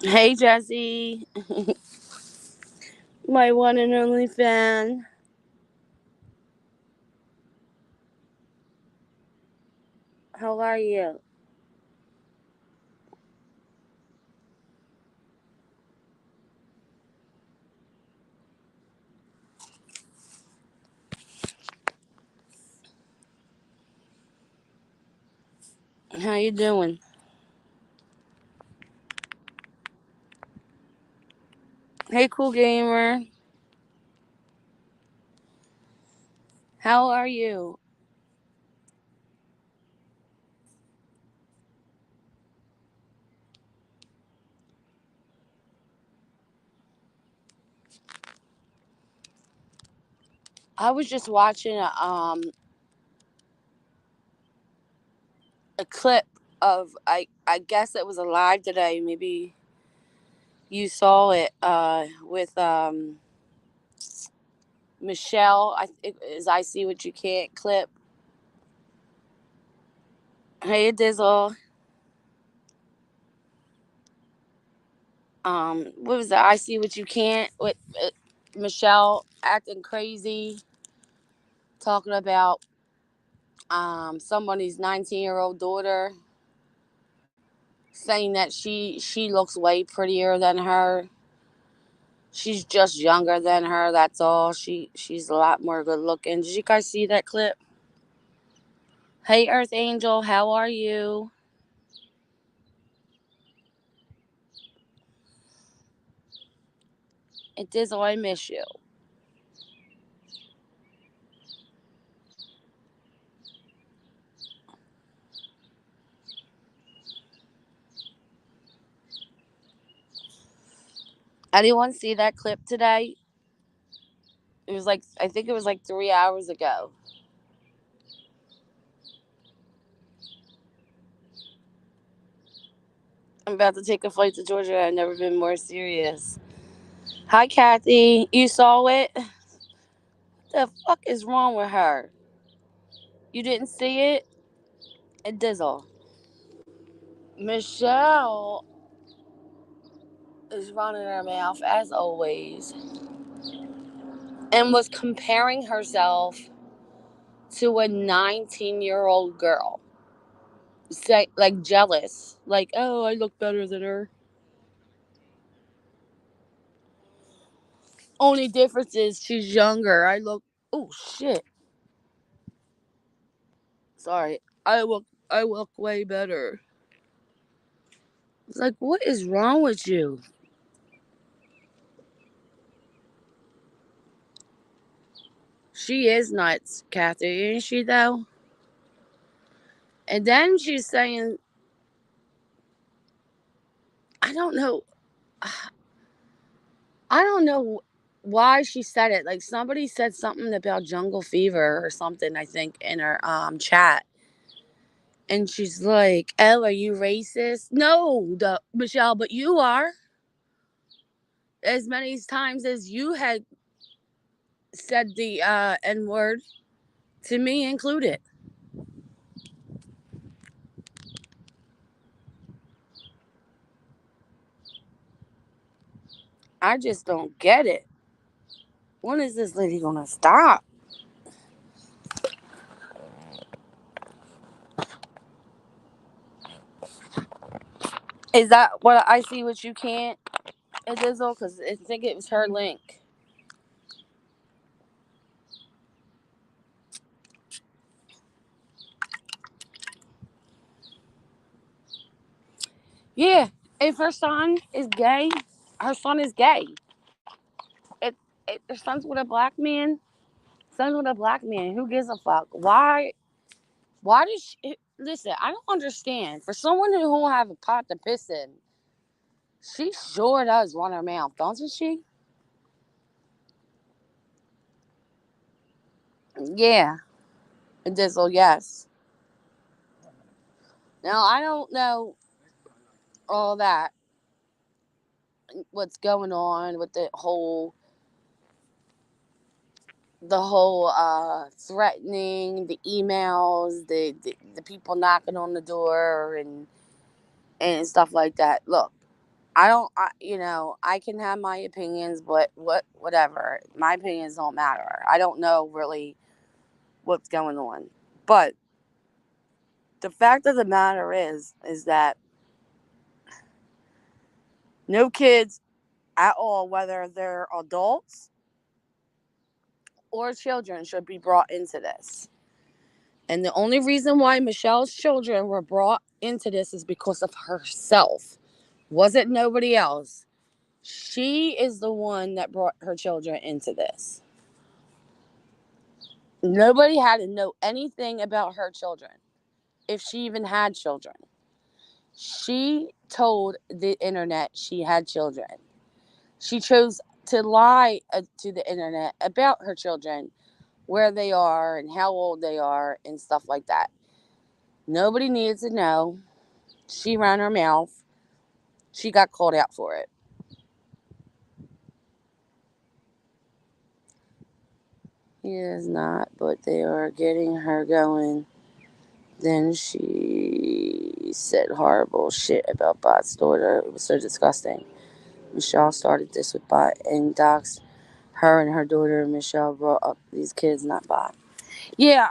Hey, Jesse, my one and only fan. How are you? How you doing? Hey, cool gamer. How are you? I was just watching a clip of I guess it was a live today. Maybe you saw it with Michelle. It is I see what you can't clip. Hey, Dizzle. What was that? I see what you can't with Michelle acting crazy, talking about somebody's 19-year-old daughter, saying that she looks way prettier than her. She's just younger than her. That's all. She's a lot more good looking. Did you guys see that clip? Hey, Earth Angel, how are you? It is. Oh, I miss you. Anyone see that clip today? It was like I think it was like 3 hours ago. I'm about to take a flight to Georgia. I've never been more serious. Hi, Kathy. You saw it? What the fuck is wrong with her? You didn't see it? It dizzle. Michelle is running her mouth as always and was comparing herself to a 19-year-old girl. Say, like jealous. Like, oh, I look better than her. Only difference is she's younger. Oh shit. Sorry. I look way better. It's like, what is wrong with you? She is nuts, Kathy, ain't she though? And then she's saying, I don't know. I don't know why she said it. Like somebody said something about jungle fever or something, I think, in her chat. And she's like, "Oh, are you racist?" No, Michelle, but you are. As many times as you had said the N word to me included. I just don't get it. When is this lady gonna stop? Is that what I see? What you can't, Dizzle? Because I think it was her link. Yeah, if her son is gay, her son is gay. It, her son's with a black man. Son's with a black man. Who gives a fuck? Why? Why does she listen? I don't understand. For someone who will have a pot to piss in, she sure does run her mouth, doesn't she? Yeah, Dizzle. Yes. Now I don't know all that. What's going on with the whole threatening, the emails, the people knocking on the door and stuff like that. Look, I can have my opinions, but whatever. My opinions don't matter. I don't know really what's going on. But the fact of the matter is that no kids at all, whether they're adults or children, should be brought into this. And the only reason why Michelle's children were brought into this is because of herself. Wasn't nobody else. She is the one that brought her children into this. Nobody had to know anything about her children, if she even had children. She told the internet she had children. She chose to lie to the internet about her children, where they are and how old they are and stuff like that. Nobody needed to know. She ran her mouth. She got called out for it. He is not, but they are getting her going. Then she said horrible shit about Bot's daughter. It was so disgusting. Michelle started this with Bot and doxed her and her daughter. Michelle brought up these kids, not Bot. Yeah,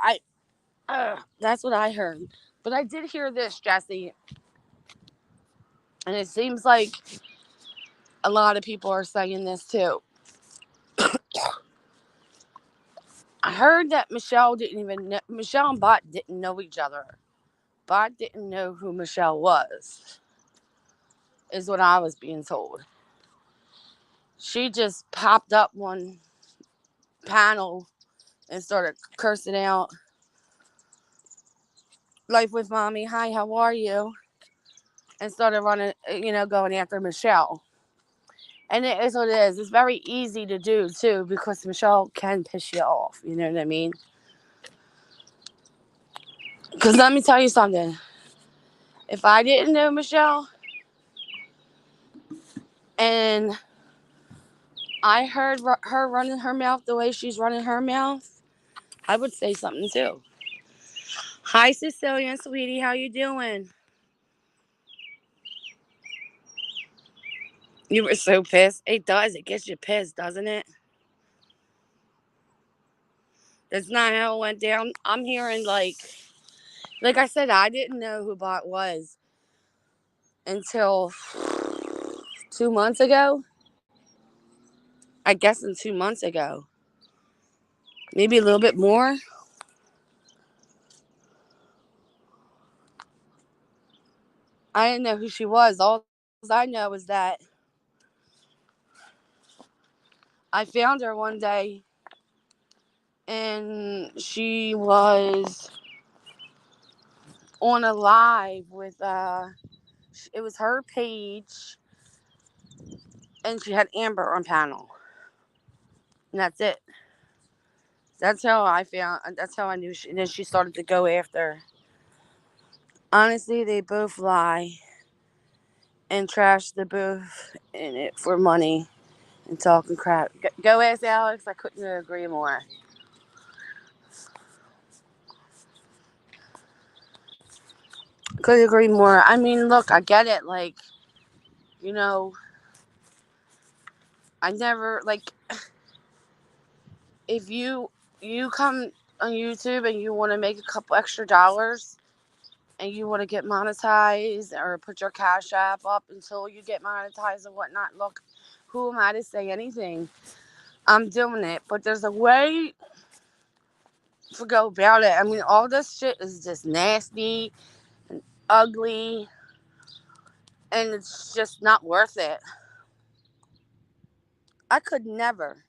that's what I heard. But I did hear this, Jesse, and it seems like a lot of people are saying this too. I heard that Michelle and Bot didn't know each other. Bot didn't know who Michelle was, is what I was being told. She just popped up one panel and started cursing out Life with Mommy. Hi, how are you? And started running, going after Michelle. And it is what it is. It's very easy to do too because Michelle can piss you off. You know what I mean? Because let me tell you something. If I didn't know Michelle and I heard her running her mouth the way she's running her mouth, I would say something too. Hi, Sicilian sweetie. How you doing? You were so pissed. It does. It gets you pissed, doesn't it? That's not how it went down. I'm hearing like I said, I didn't know who Bot was until 2 months ago. I guess in 2 months ago, maybe a little bit more. I didn't know who she was. All I know is that I found her one day, and she was on a live with it was her page, and she had Amber on panel, and that's it. That's how I found. That's how I knew. And then she started to go after. Honestly, they both lie and trash the booth in it for money and talking crap. Go ask Alex. I couldn't agree more. Couldn't agree more. I mean, look, I get it. Like, you know, I never like if you come on YouTube and you want to make a couple extra dollars and you want to get monetized or put your cash app up until you get monetized and whatnot. Look, who am I to say anything? I'm doing it, but there's a way to go about it. I mean, all this shit is just nasty and ugly, and it's just not worth it. I could never.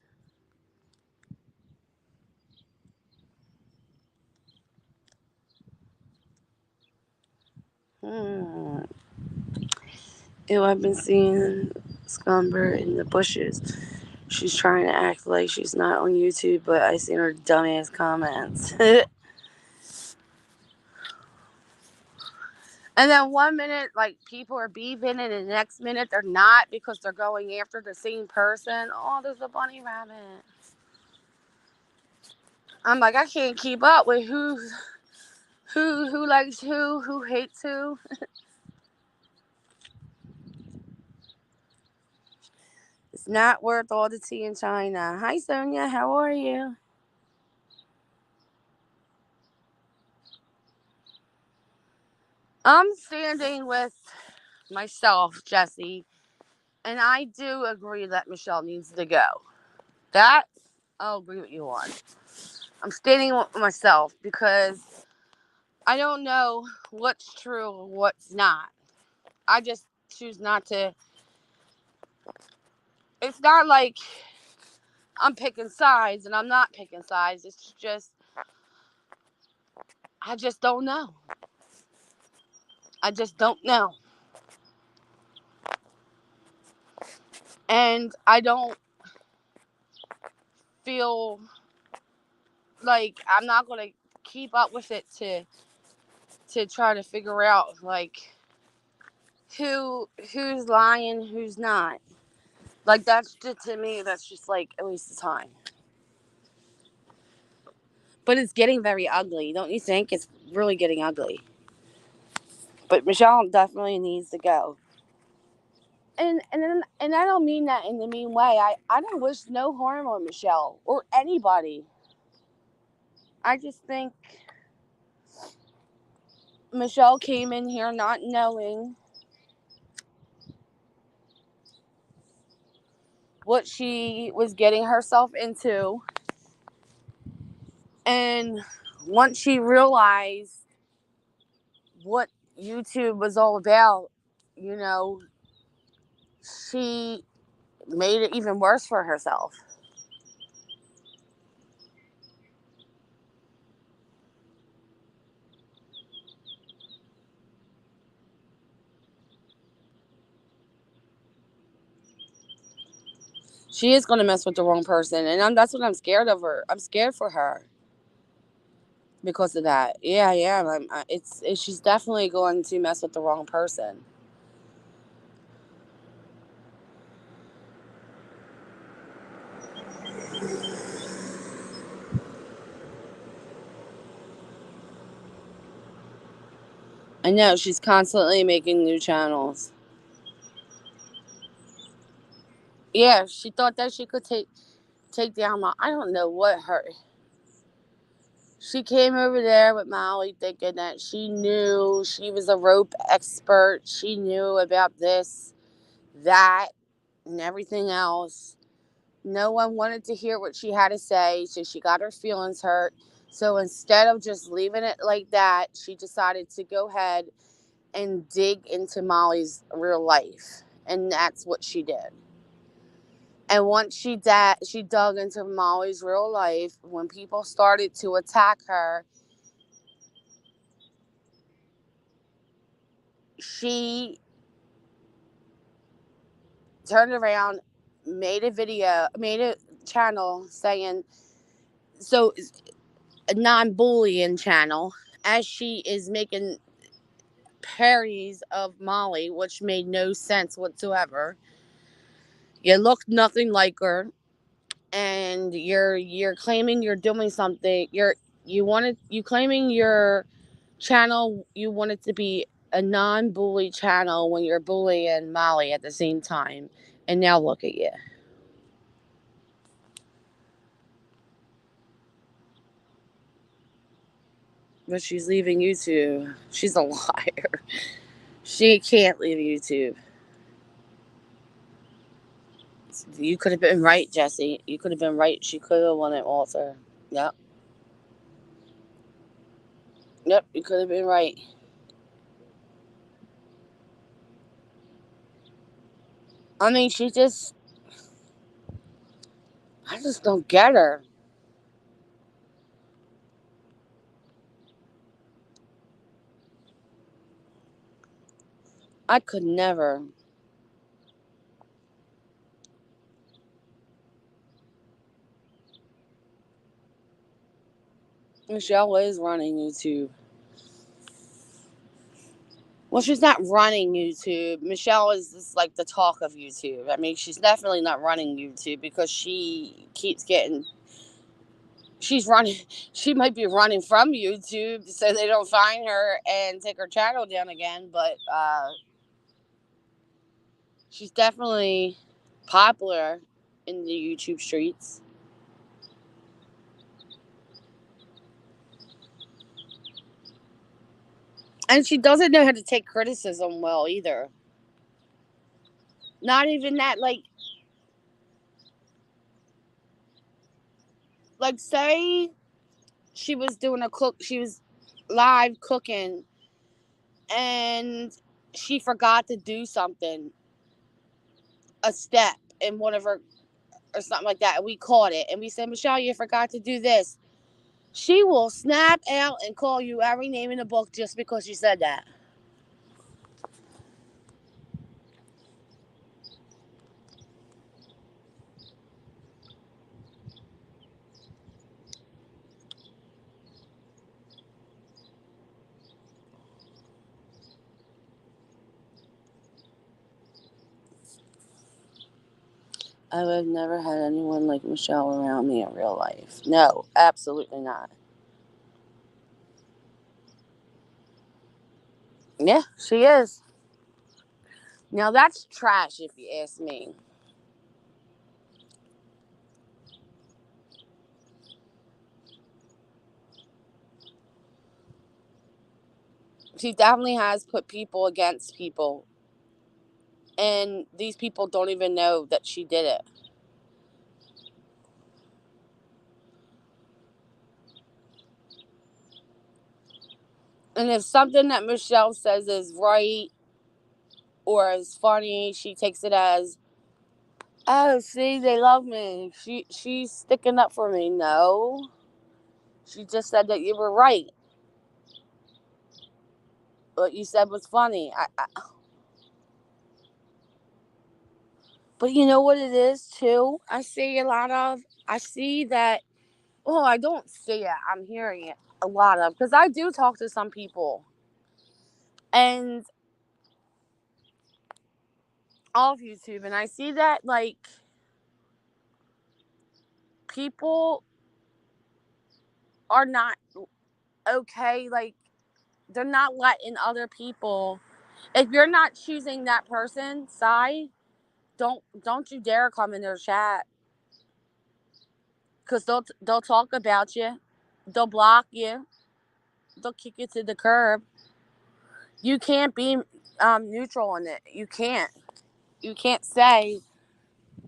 Hmm. Ew, I've been seeing Scumber in the bushes. She's trying to act like she's not on YouTube, but I seen her dumbass comments. And then 1 minute, like, people are beefing, and the next minute they're not because they're going after the same person. Oh, there's a bunny rabbit. I'm like, I can't keep up with who likes who hates who. It's not worth all the tea in China. Hi, Sonia. How are you? I'm standing with myself, Jesse, and I do agree that Michelle needs to go. That I'll agree with you on. I'm standing with myself because I don't know what's true and what's not. I just choose not to. It's not like I'm picking sides and I'm not picking sides. It's just, I just don't know. I just don't know. And I don't feel like I'm not going to keep up with it to try to figure out like who's lying, who's not. Like that's just, to me that's just like a waste of time. But it's getting very ugly, don't you think? It's really getting ugly. But Michelle definitely needs to go. And I don't mean that in the mean way. I don't wish no harm on Michelle or anybody. I just think Michelle came in here not knowing what she was getting herself into. And once she realized what YouTube was all about, you know, she made it even worse for herself. She is going to mess with the wrong person. And that's what I'm scared of her. I'm scared for her because of that. Yeah, I am. She's definitely going to mess with the wrong person. I know she's constantly making new channels. Yeah, she thought that she could take down my. I don't know what her. She came over there with Molly thinking that she knew she was a rope expert. She knew about this, that, and everything else. No one wanted to hear what she had to say, so she got her feelings hurt. So instead of just leaving it like that, she decided to go ahead and dig into Molly's real life. And that's what she did. And once she dug into Molly's real life, when people started to attack her, she turned around, made a channel saying, so a non-bullying channel, as she is making parodies of Molly, which made no sense whatsoever. You look nothing like her, and you're claiming you're doing something. You claiming your channel. You want it to be a non-bully channel when you're bullying Molly at the same time, and now look at you. But she's leaving YouTube. She's a liar. She can't leave YouTube. You could have been right, Jesse. You could have been right. She could have won it, Walter. Yep. Yep, you could have been right. I mean, I just don't get her. I could never. Michelle is running YouTube. Well, she's not running YouTube. Michelle is just like the talk of YouTube. I mean, she's definitely not running YouTube because she keeps getting. She's running. She might be running from YouTube so they don't find her and take her channel down again. But she's definitely popular in the YouTube streets. And she doesn't know how to take criticism well either. Not even that, like say she was doing she was live cooking and she forgot to do something, a step in one of her or something like that, and we caught it and we said, Michelle, you forgot to do this. She will snap out and call you every name in the book just because you said that. I have never had anyone like Michelle around me in real life. No, absolutely not. Yeah, she is. Now that's trash if you ask me. She definitely has put people against people, and these people don't even know that she did it. And if something that Michelle says is right or is funny, she takes it as, oh, see, they love me. She's sticking up for me. No, she just said that you were right. What you said was funny. But you know what it is too. I see a lot of. I see that. Well, I don't see it. I'm hearing it a lot of because I do talk to some people, and off YouTube, and I see that like people are not okay. Like they're not letting other people. If you're not choosing that person's side, don't you dare come in their chat because they'll talk about you, they'll block you, they'll kick you to the curb. You can't be neutral in it. You can't. You can't say,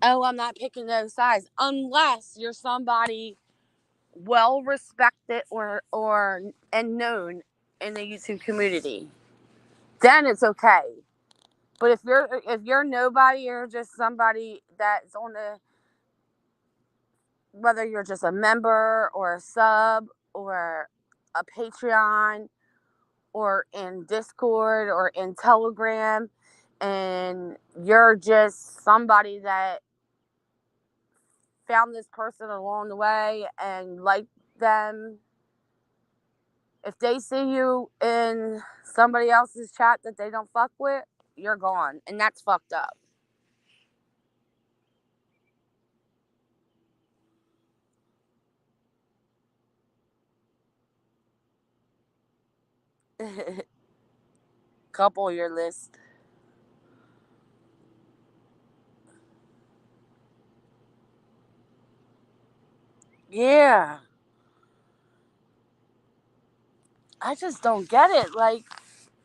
"Oh, I'm not picking those sides," unless you're somebody well respected or and known in the YouTube community. Then it's okay. But if you're nobody, you're just somebody that's on the, whether you're just a member or a sub or a Patreon or in Discord or in Telegram, and you're just somebody that found this person along the way and liked them. If they see you in somebody else's chat that they don't fuck with, you're gone. And that's fucked up. Couple your list. Yeah. I just don't get it. Like,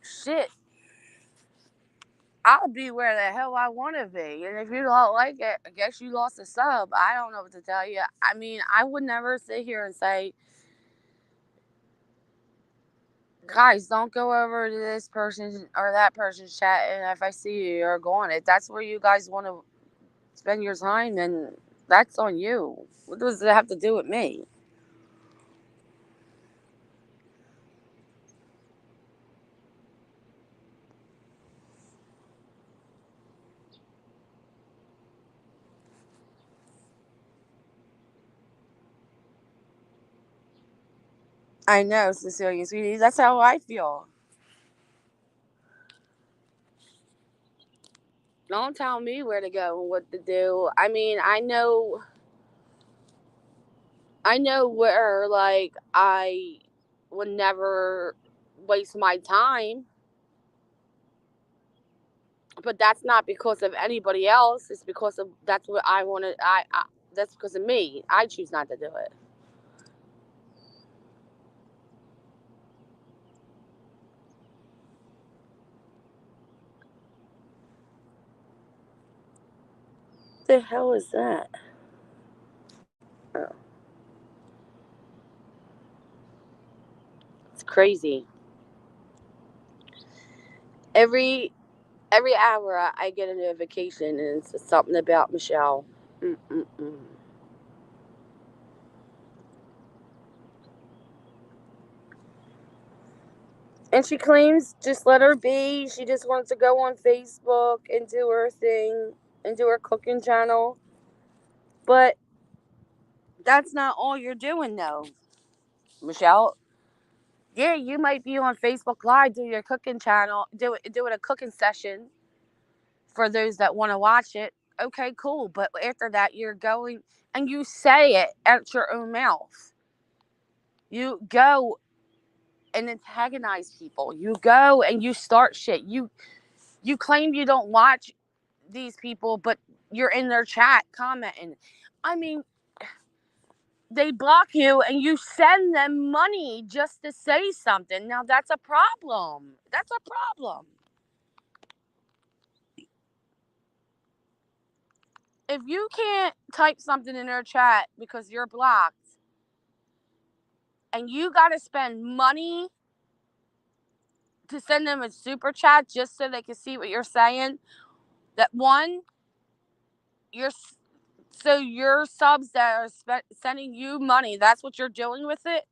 shit. I'll be where the hell I want to be. And if you don't like it, I guess you lost a sub. I don't know what to tell you. I mean, I would never sit here and say, guys, don't go over to this person or that person's chat. And if I see you, you're going. If that's where you guys want to spend your time, then that's on you. What does it have to do with me? I know, Cecilia, sweetie. That's how I feel. Don't tell me where to go and what to do. I mean, I know where like I would never waste my time. But that's not because of anybody else. It's because of that's what I wanted. I that's because of me. I choose not to do it. The hell is that? Oh, it's crazy. Every every hour I get a notification and it's something about Michelle. Mm-mm-mm. And she claims just let her be. She just wants to go on Facebook and do her thing and do her cooking channel. But that's not all you're doing, though, Michelle. Yeah, you might be on Facebook Live, do your cooking channel, doing a cooking session for those that want to watch it. Okay, cool. But after that, you're going and you say it out your own mouth. You go and antagonize people. You go and you start shit. You claim you don't watch these people, but you're in their chat commenting. I mean, they block you and you send them money just to say something. Now that's a problem. That's a problem. If you can't type something in their chat because you're blocked and you got to spend money to send them a super chat just so they can see what you're saying, that one, you're so your subs that are sending you money, that's what you're doing with it.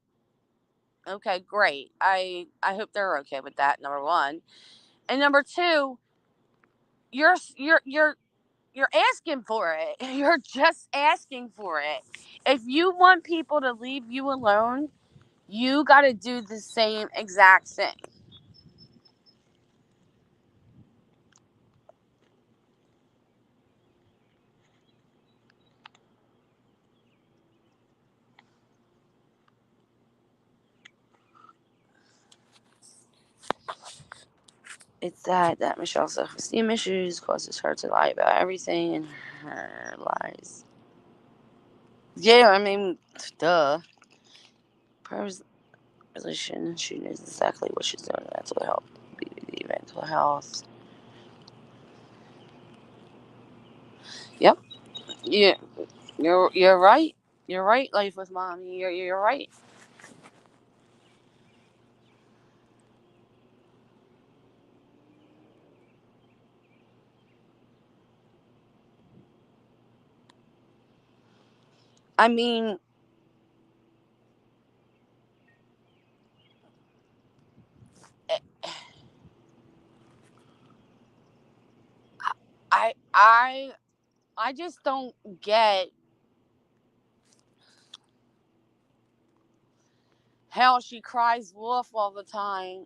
Okay, great. I hope they're okay with that. Number one, and number two, you're asking for it. You're just asking for it. If you want people to leave you alone, you got to do the same exact thing. It's sad that Michelle's self-esteem issues causes her to lie about everything in her lies. Yeah, I mean, duh. Resolution. She knows exactly what she's doing. Mental health, BBD, mental health. Yep. Yeah, you're right. You're right. Life with mommy. You're right. I mean, I I I just don't get how she cries wolf all the time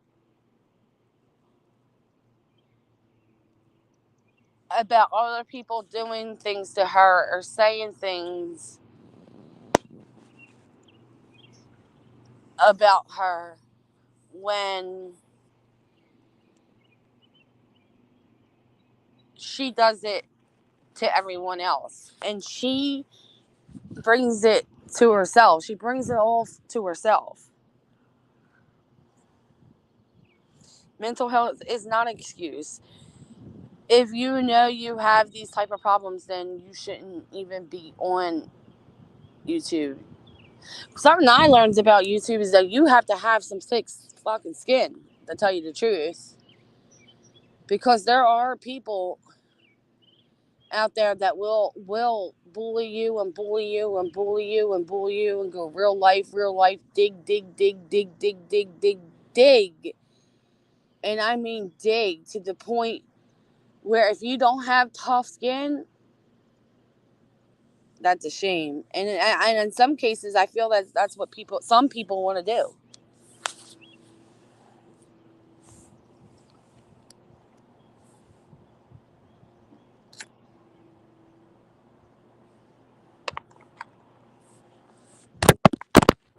about other people doing things to her or saying things about her when she does it to everyone else. And she brings it to herself. She brings it all to herself. Mental health is not an excuse. If you know you have these type of problems, then you shouldn't even be on YouTube. Something I learned about YouTube is that you have to have some thick fucking skin, to tell you the truth. Because there are people out there that will bully you and bully you and bully you and bully you and go real life, dig, dig, dig, dig, dig, dig, dig, dig. And I mean dig to the point where if you don't have tough skin, that's a shame. And in some cases, I feel that that's what some people want to do.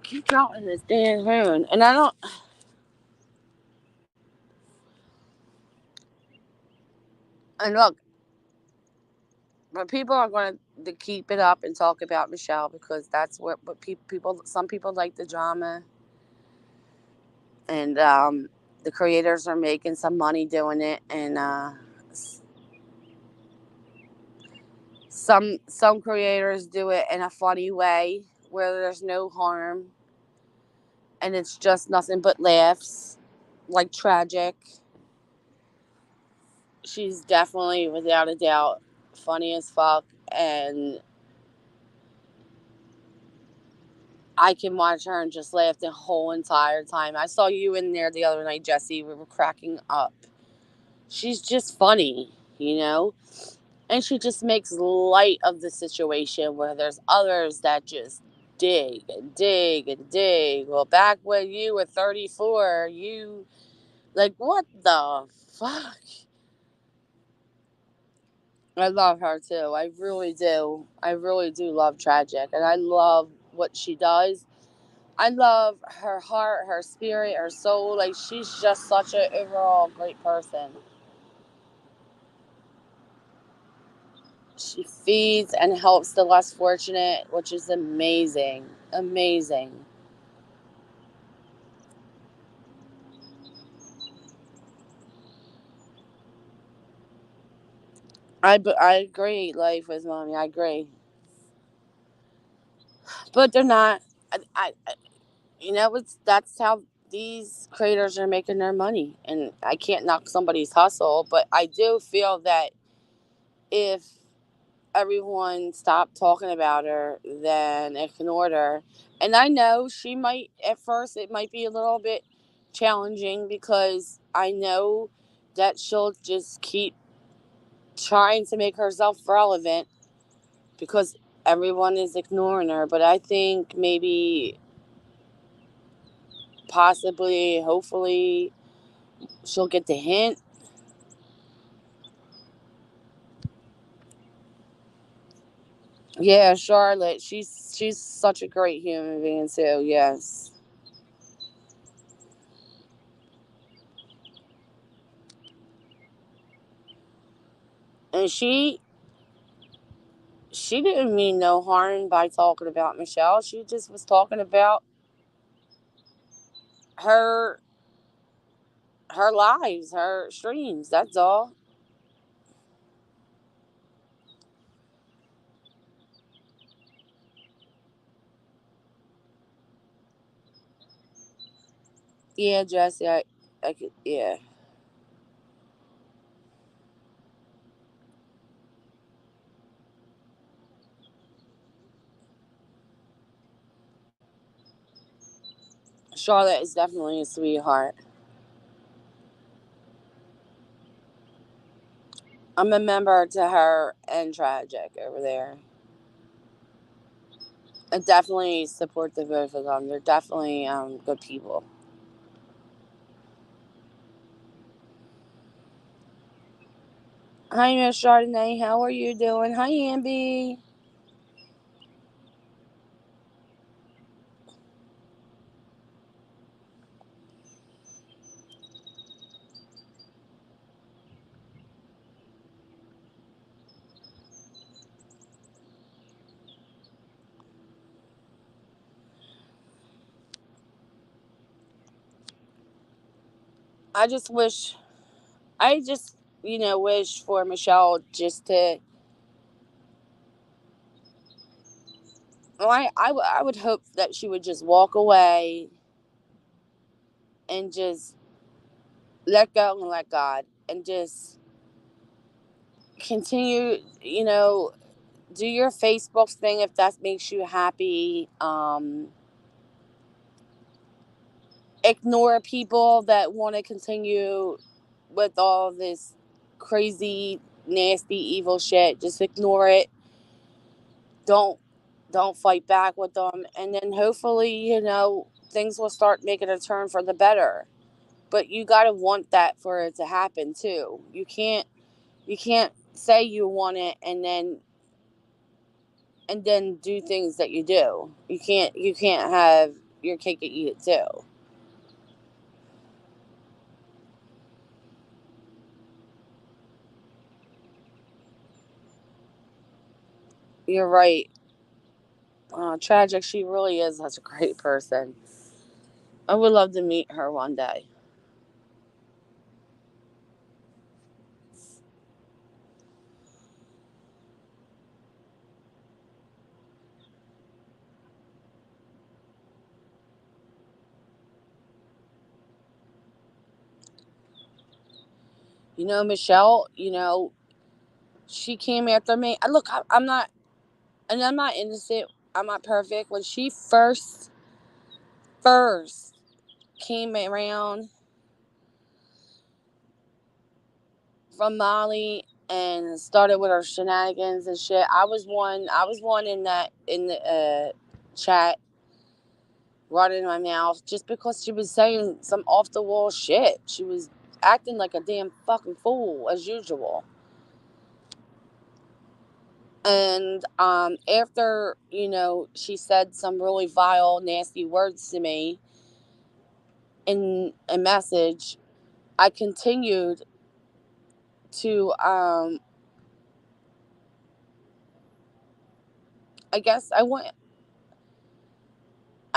Keep counting this damn phone, and I don't. And look, but people are going to keep it up and talk about Michelle because that's what people. Some people like the drama, and the creators are making some money doing it, and some creators do it in a funny way where there's no harm, and it's just nothing but laughs, like Tragic. She's definitely, without a doubt, funny as fuck, and I can watch her and just laugh the whole entire time. I saw you in there the other night, Jesse. We were cracking up. She's just funny, you know? And she just makes light of the situation where there's others that just dig and dig and dig. Well, back when you were 34, you. Like, what the fuck? I love her too. I really do. I really do love Tragic. And I love what she does. I love her heart, her spirit, her soul. Like, she's just such an overall great person. She feeds and helps the less fortunate, which is amazing. Amazing. I agree, Life with Mommy. I agree. But they're not. I it's that's how these creators are making their money. And I can't knock somebody's hustle, but I do feel that if everyone stopped talking about her, then ignored her. And I know she might, at first, it might be a little bit challenging because I know that she'll just keep trying to make herself relevant because everyone is ignoring her. But I think maybe, possibly, hopefully, she'll get the hint. Yeah, Charlotte, she's such a great human being too. Yes. And she didn't mean no harm by talking about Michelle. She just was talking about her her lives, her streams. That's all. Yeah, Jesse, I could, yeah. Charlotte is definitely a sweetheart. I'm a member to her and Tragic over there. I definitely support the both of them. They're definitely good people. Hi, Miss Chardonnay. How are you doing? Hi, Amby. I just wish, I just, wish for Michelle just to. Well, I would hope that she would just walk away and just let go and let God and just continue, do your Facebook thing if that makes you happy. Ignore people that want to continue with all this crazy, nasty, evil shit. Just ignore it. Don't don't fight back with them, and then hopefully, things will start making a turn for the better. But you got to want that for it to happen too. You can't say you want it and then do things that you do. You can't have your cake and eat it too. You're right. Tragic. She really is such a great person. I would love to meet her one day. Michelle, she came after me. Look, I'm not, and I'm not innocent. I'm not perfect. When she first came around from Molly and started with her shenanigans and shit, I was one in the chat running my mouth just because she was saying some off the wall shit. She was acting like a damn fucking fool as usual. And after she said some really vile, nasty words to me in a message, I continued to I guess I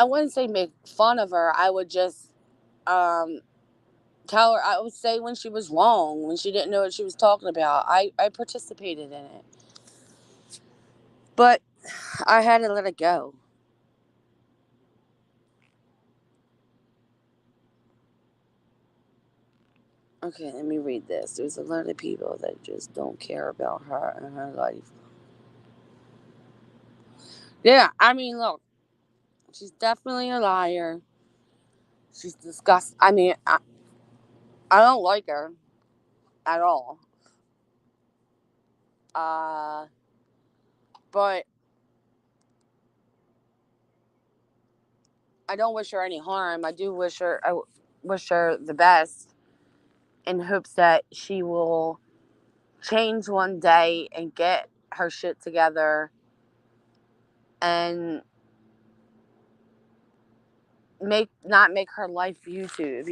wouldn't say make fun of her. I would just um tell her. I would say when she was wrong, when she didn't know what she was talking about. I participated in it, but I had to let it go. Okay, let me read this. There's a lot of people that just don't care about her and her life. Yeah, I mean, look, she's definitely a liar. She's disgusting. I mean, I don't like her at all. Uh, but I don't wish her any harm. I wish her the best in hopes that she will change one day and get her shit together and not make her life YouTube.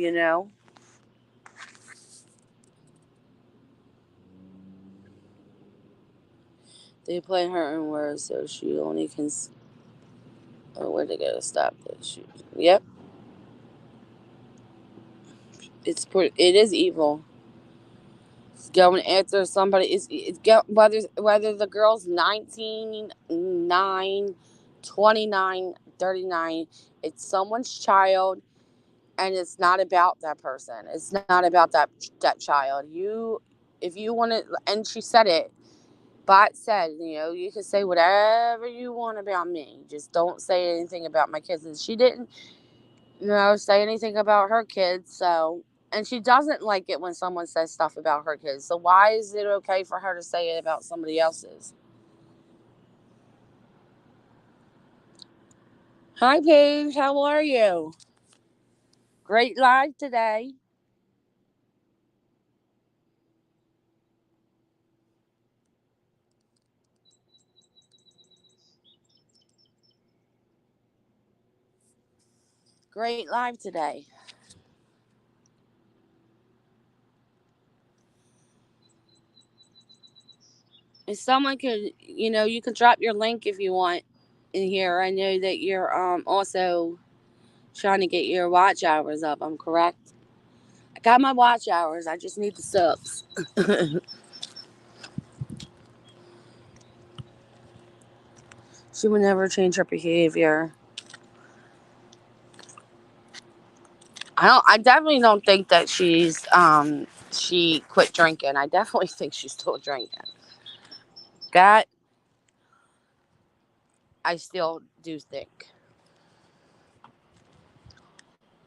They play her in words so she only can. Oh, where they go? Stop this. Yep, it is evil. It's going after somebody. Whether the girl's 19, 9, 29, 39. It's someone's child, and it's not about that person. It's not about that child. If you want to, and she said it. Bot said, you can say whatever you want about me. Just don't say anything about my kids. And she didn't, say anything about her kids. So, and she doesn't like it when someone says stuff about her kids. So why is it okay for her to say it about somebody else's? Hi, Paige. How are you? Great live today. Great live today. If someone could, you can drop your link if you want in here. I know that you're also trying to get your watch hours up. I'm correct. I got my watch hours. I just need the subs. She would never change her behavior. I definitely don't think that she quit drinking. I definitely think she's still drinking. That I still do think.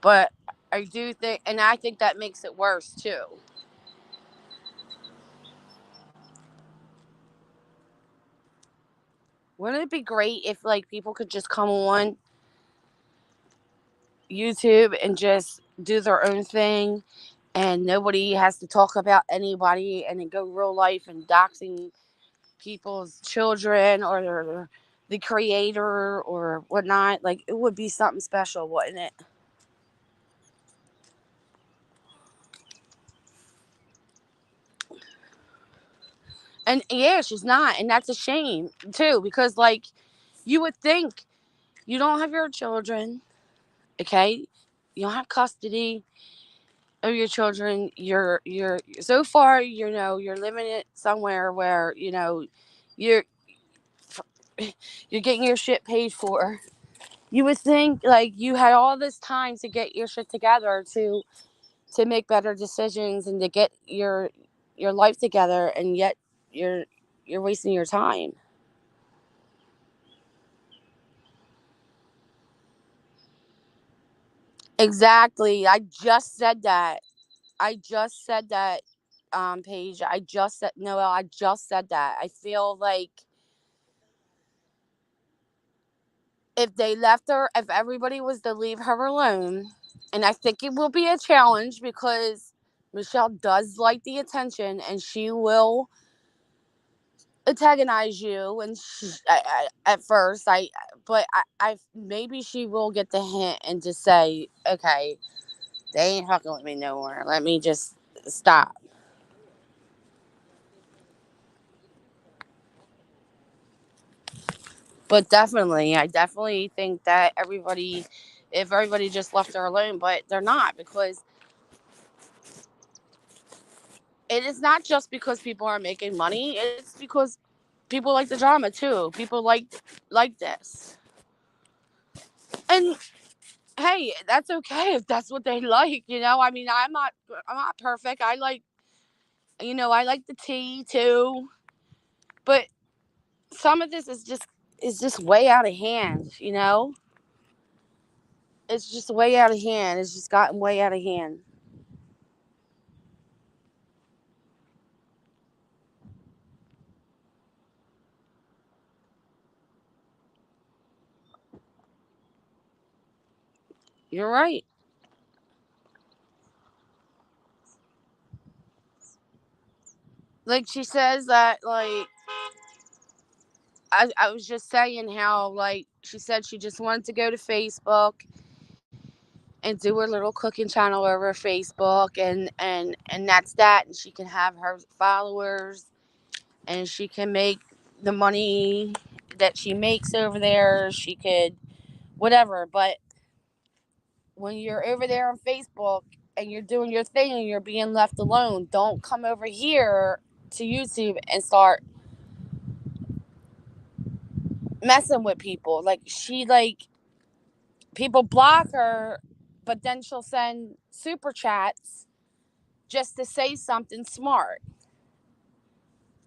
But I do think, and I think that makes it worse too. Wouldn't it be great if like people could just come on YouTube and just do their own thing and nobody has to talk about anybody and then go real life and doxing people's children or the creator or whatnot? Like, it would be something special, wouldn't it? And yeah, she's not. And that's a shame too, because like you would think you don't have your children, okay? You don't have custody of your children. You're so far, you're living it somewhere where, you're you're getting your shit paid for. You would think like you had all this time to get your shit together to make better decisions and to get your life together, and yet you're you're wasting your time. Exactly. I just said that. I just said that, Paige. I just said, Noel, I just said that. I feel like if everybody was to leave her alone, and I think it will be a challenge because Michelle does like the attention and she will antagonize you, and at first, but I maybe she will get the hint and just say, okay, they ain't fucking with me no more. Let me just stop. But definitely, I definitely think that if everybody just left her alone, but they're not, because it is not just because people are making money. It's because people like the drama too. People like this, and hey, that's okay if that's what they like. I mean, I'm not perfect. I like the tea too, but some of this is just way out of hand. It's just way out of hand. It's just gotten way out of hand. You're right. Like she says that, like, I was just saying how, like, she said she just wanted to go to Facebook and do her little cooking channel over Facebook, and that's that, and she can have her followers, and she can make the money that she makes over there. She could whatever, but when you're over there on Facebook and you're doing your thing and you're being left alone, don't come over here to YouTube and start messing with people. Like, people block her, but then she'll send super chats just to say something smart.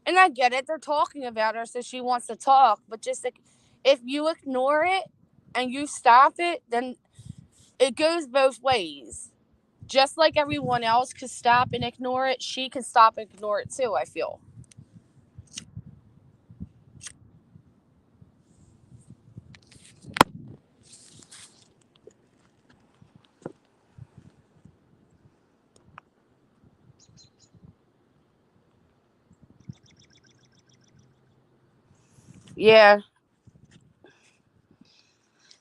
And I get it, they're talking about her, so she wants to talk, but just like, if you ignore it and you stop it, then it goes both ways. Just like everyone else could stop and ignore it, she can stop and ignore it too, I feel. Yeah.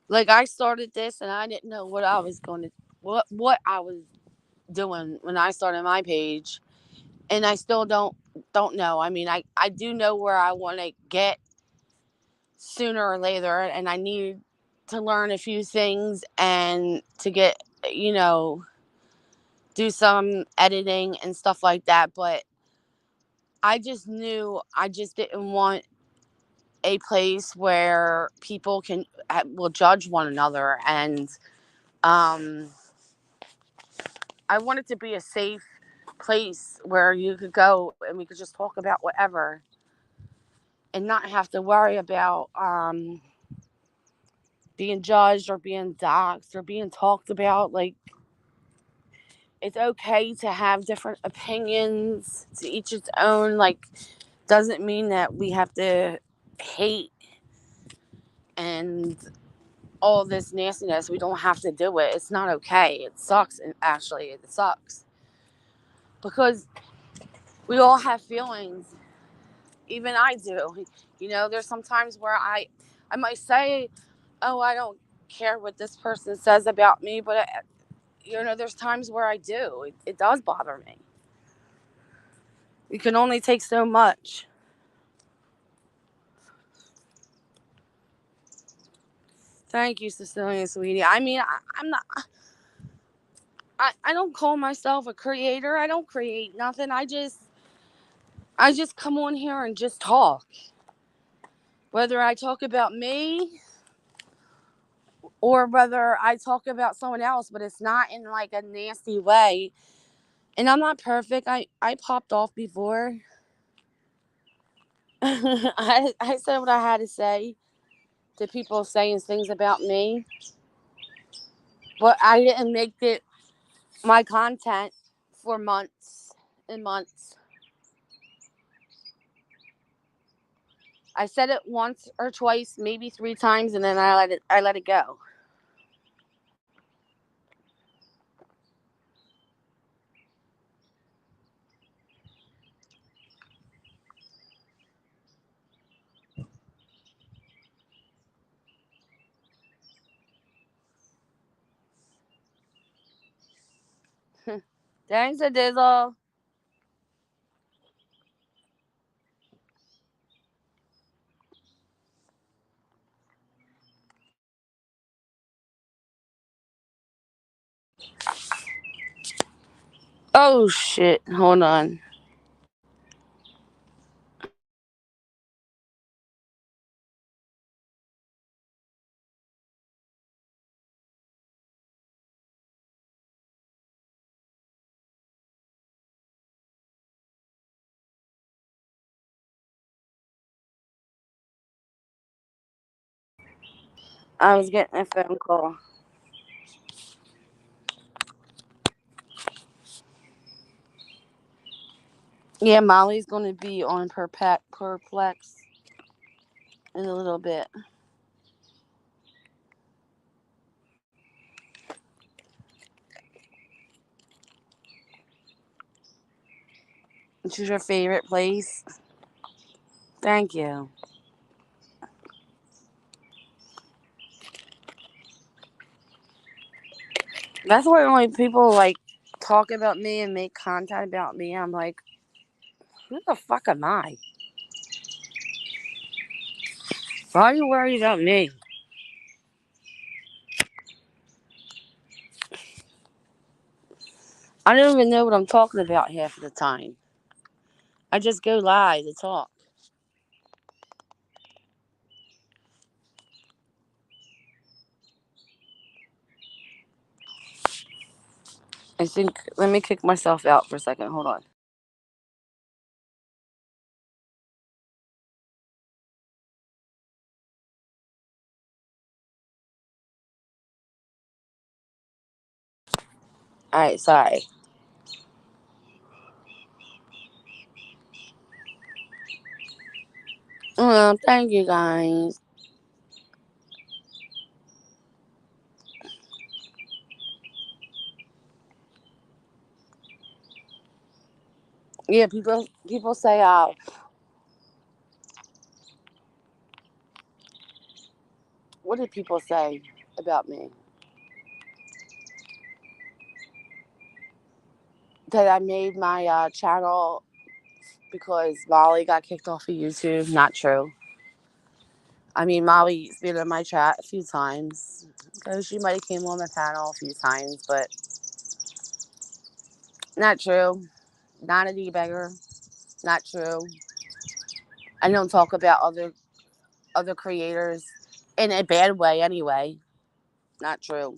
Like, I started this and I didn't know what I was doing when I started my page, and I still don't know. I mean, I do know where I want to get sooner or later, and I need to learn a few things and to get, you know, do some editing and stuff like that, but I just knew I just didn't want a place where people will judge one another, and um I want it to be a safe place where you could go and we could just talk about whatever and not have to worry about being judged or being doxxed or being talked about. Like, it's okay to have different opinions, to each its own. Like, doesn't mean that we have to hate and all this nastiness. We don't have to do it. It's not okay. It sucks. And actually, it sucks because we all have feelings. Even I do. There's some times where I might say, "Oh, I don't care what this person says about me," but there's times where I do. It does bother me. You can only take so much. Thank you, Cecilia, sweetie. I mean, I'm not. I don't call myself a creator. I don't create nothing. I just come on here and just talk. Whether I talk about me or whether I talk about someone else, but it's not in like a nasty way. And I'm not perfect. I popped off before. I said what I had to say to people saying things about me, but I didn't make it my content for months and months. I said it once or twice, maybe three times, and then I let it go. Thanks a dizzle. Oh shit! Hold on. I was getting a phone call. Yeah, Molly's gonna be on Perplex in a little bit. Which is your favorite place? Thank you. That's why when people like talk about me and make content about me, I'm like, who the fuck am I? Why are you worried about me? I don't even know what I'm talking about half of the time. I just go live to talk. I think, let me kick myself out for a second. Hold on. All right, sorry. Well, thank you guys. Yeah, people say, what did people say about me? That I made my channel because Molly got kicked off of YouTube. Not true. I mean, Molly's been in my chat a few times. So she might have came on the panel a few times, but not true. Not a debugger. Not true. I don't talk about other creators in a bad way anyway. Not true.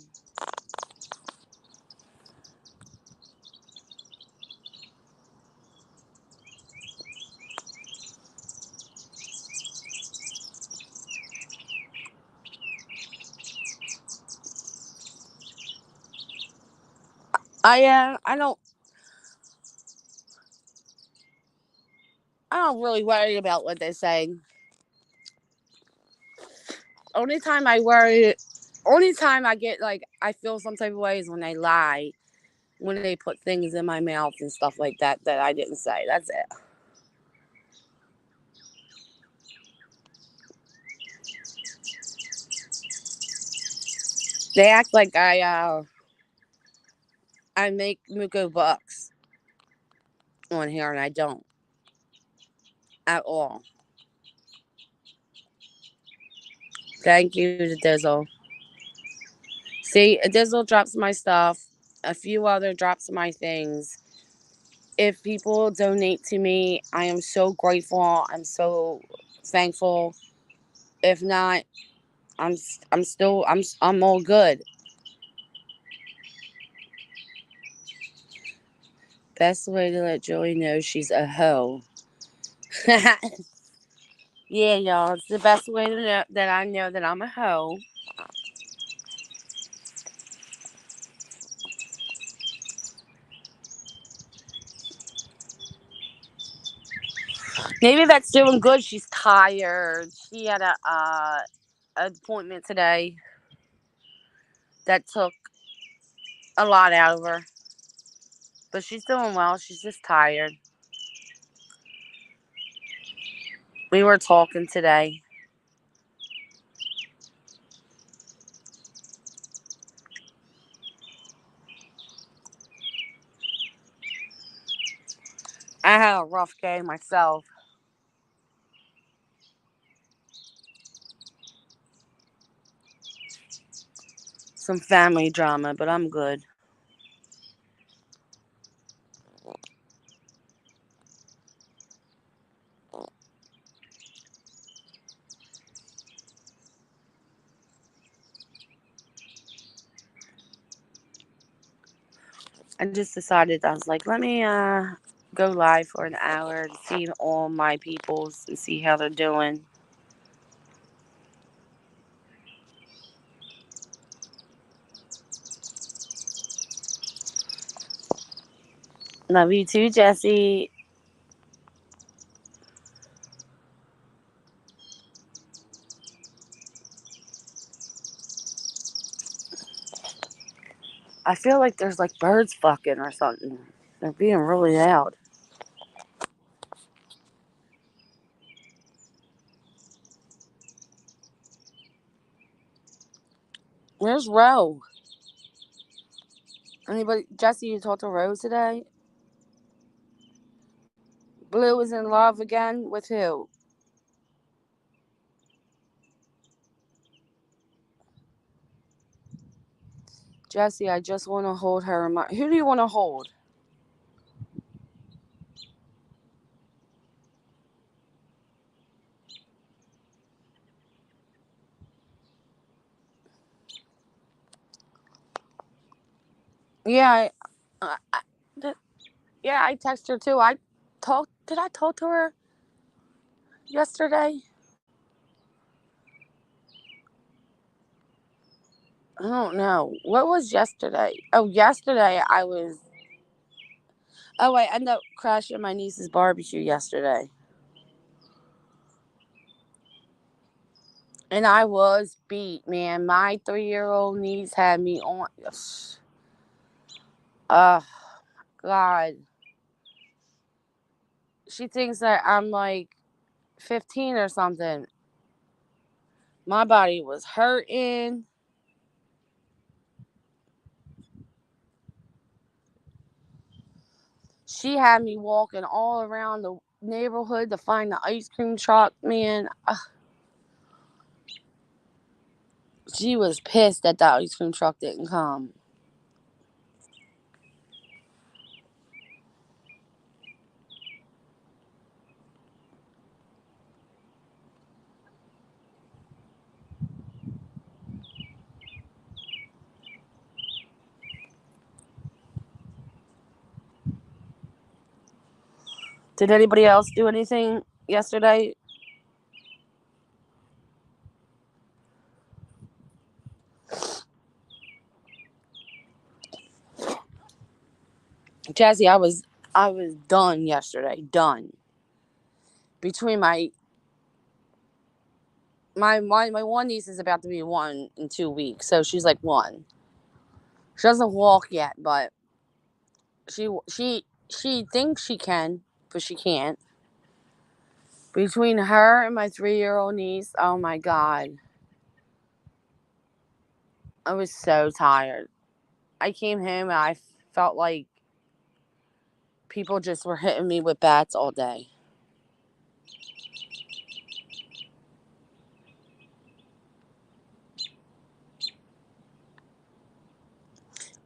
I don't really worry about what they say. Only time I worry, only time I get like I feel some type of way is when they lie, when they put things in my mouth and stuff like that I didn't say. That's it. They act like I make Muko bucks on here and I don't at all. Thank you to Dizzle. See, Dizzle drops my stuff. A few other drops my things. If people donate to me, I am so grateful. I'm so thankful. If not, I'm I'm still I'm all good. Best way to let Joey know she's a hoe. Yeah, y'all. It's the best way to know that I know that I'm a hoe. Maybe that's doing good. She's tired. She had a appointment today that took a lot out of her, but she's doing well. She's just tired. We were talking today. I had a rough day myself. Some family drama, but I'm good. I just decided I was like, let me go live for an hour to see all my peoples and see how they're doing. Love you too, Jesse. I feel like there's like birds fucking or something. They're being really loud. Where's Ro? Anybody? Jesse, you talked to Rose today? Blue is in love again with who? Jesse, I just want to hold her. Who do you want to hold? Yeah, I, yeah, I text her too. I talked. Did I talk to her yesterday? I don't know. What was yesterday? Oh, yesterday I was. Oh, I ended up crashing my niece's barbecue yesterday, and I was beat, man. My 3-year-old niece had me on. Oh God, she thinks that I'm like 15 or something. My body was hurting. She had me walking all around the neighborhood to find the ice cream truck, man. She was pissed that the ice cream truck didn't come. Did anybody else do anything yesterday? Jazzy, I was done yesterday. Done. Between my one niece is about to be 1 in 2 weeks, so she's like 1. She doesn't walk yet, but she thinks she can, but she can't. Between her and my 3-year-old niece, oh my god, I was so tired. I came home and I felt like people just were hitting me with bats all day.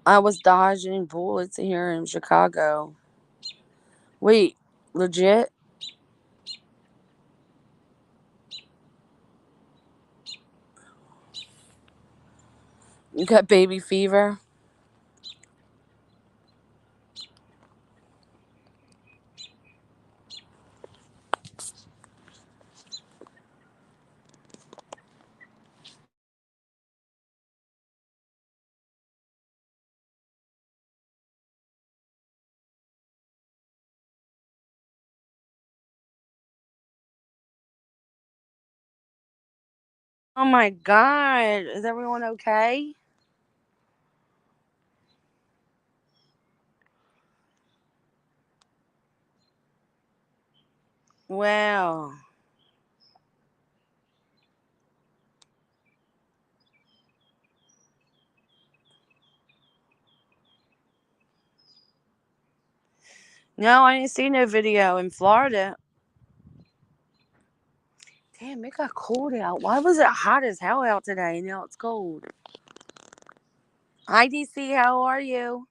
I was dodging bullets here in Chicago. Wait, legit? You got baby fever? Oh my god. Is everyone okay? Wow. No, I didn't see no video in Florida. Damn, it got cold out. Why was it hot as hell out today? Now it's cold. Hi, DC. How are you?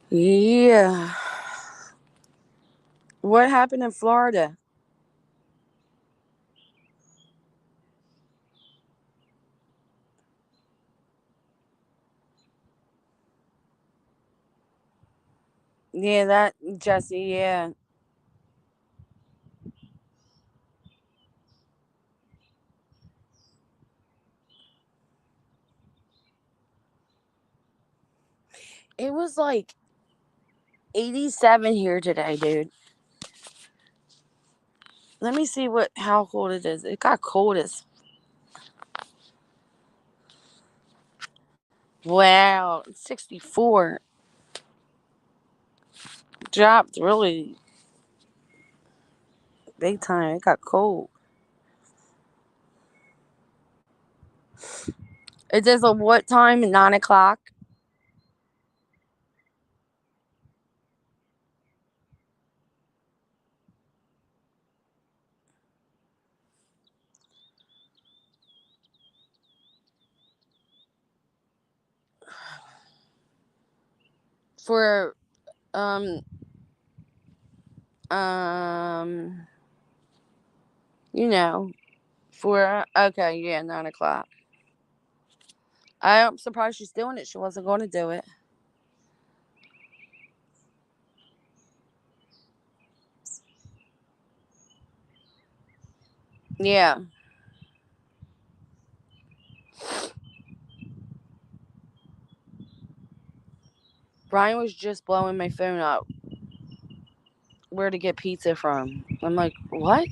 Yeah. What happened in Florida? Yeah, that Jesse. Yeah, it was like 87 here today, dude. Let me see what how cold it is. It got cold as wow. 64 dropped really big time. It got cold. It is a what time? 9 o'clock for um um you know for okay, yeah, 9 o'clock. I'm surprised she's doing it. She wasn't going to do it. Yeah, Brian was just blowing my phone up where to get pizza from. I'm like, what?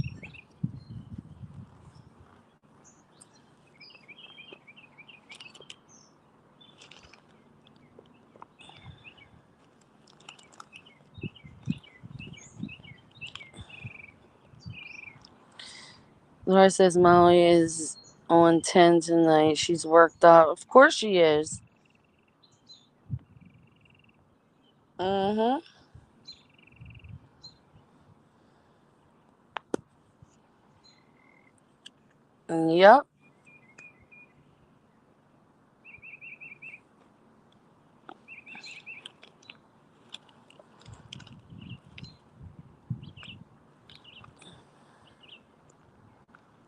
Laura says Molly is on 10 tonight. She's worked up. Of course she is. Mm-hmm. Yep.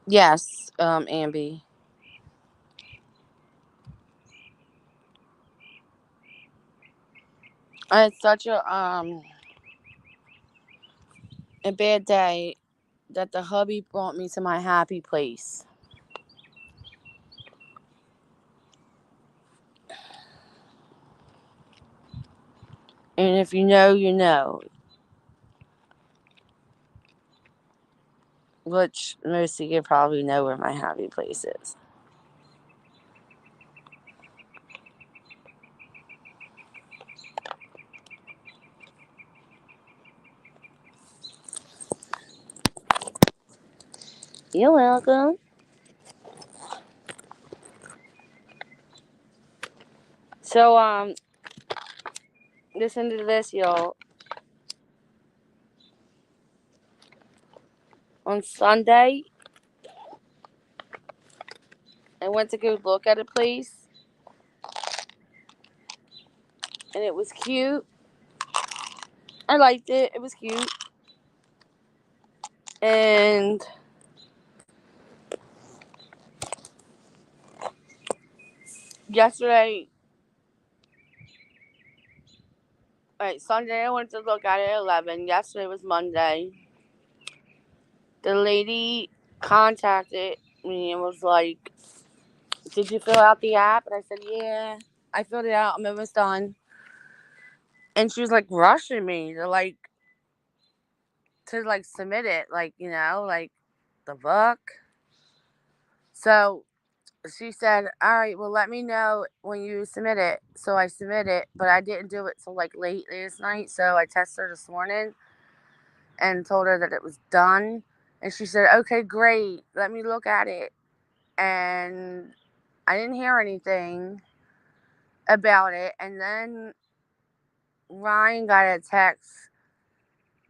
Yes, Ambi. I had such a bad day that the hubby brought me to my happy place. And if you know, you know. which most of you probably know where my happy place is. You're welcome. So, listen to this, y'all. On Sunday, I went to go look at a place, and it was cute. I liked it. It was cute. And yesterday, right, Sunday, I went to look at it at 11. Yesterday was Monday. The lady contacted me and was like, "Did you fill out the app?" And I said, "Yeah, I filled it out. I'm almost done." And she was like rushing me to submit it, like the fuck. So she said, "All right, well, let me know when you submit it." So I submit it, but I didn't do it till like late last night. So I texted her this morning and told her that it was done. And she said, "Okay, great. Let me look at it." And I didn't hear anything about it. And then Ryan got a text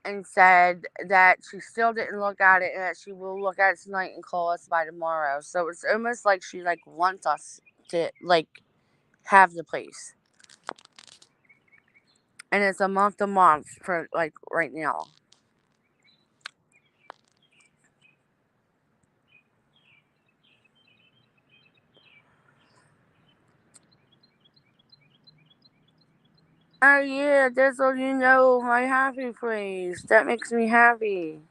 and said that she still didn't look at it and that she will look at it tonight and call us by tomorrow. So it's almost like she wants us to have the place. And it's a month to month for right now. Oh yeah, that's all you know, my happy place. That makes me happy.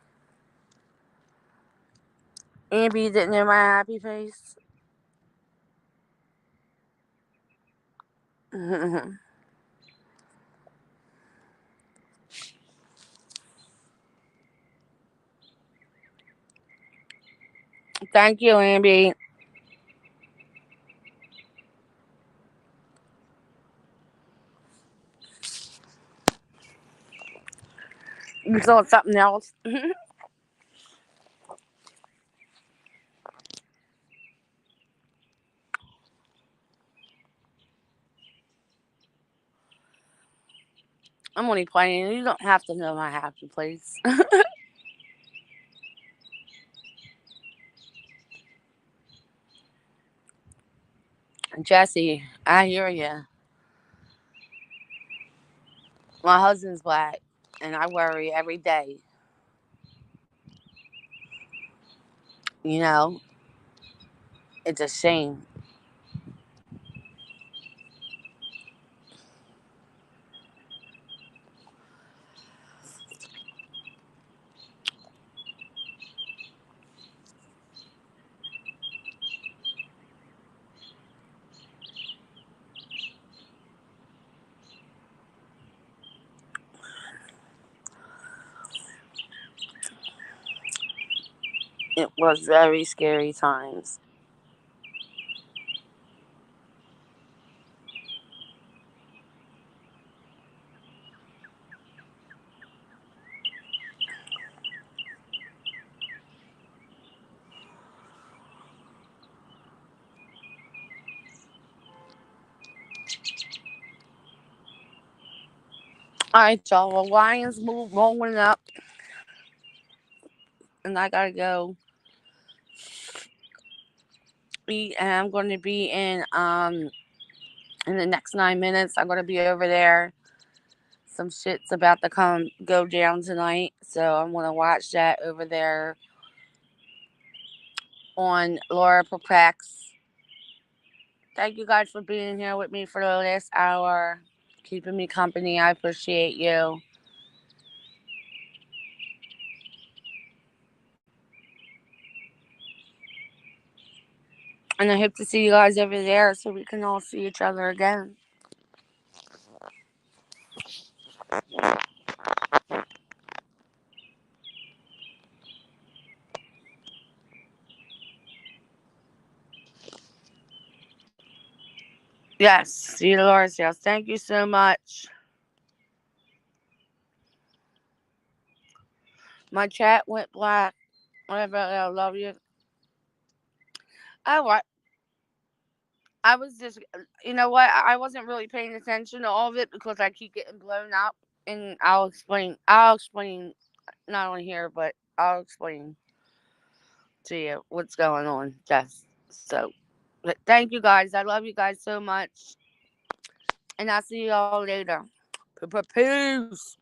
Amber didn't know my happy face. Thank you, Amber. You saw something else. I'm only playing. You don't have to know my happy place. Jesse, I hear you. My husband's black, and I worry every day. You know, it's a shame. It was very scary times. All right, y'all. Well, Lions move rolling up, and I gotta go eat. And I'm going to be in the next 9 minutes. I'm going to be over there. Some shit's about to go down tonight, so I'm going to watch that over there on Laura Perplex. Thank you guys for being here with me for the last hour, keeping me company. I appreciate you. And I hope to see you guys over there so we can all see each other again. Yes, see you, Dolores. Yes, thank you so much. My chat went black. Whatever, I love you. Oh, I was just, you know what? I wasn't really paying attention to all of it because I keep getting blown up, and I'll explain. I'll explain not only here, but I'll explain to you what's going on. Yes. So, but thank you guys. I love you guys so much, and I'll see you all later. Peace.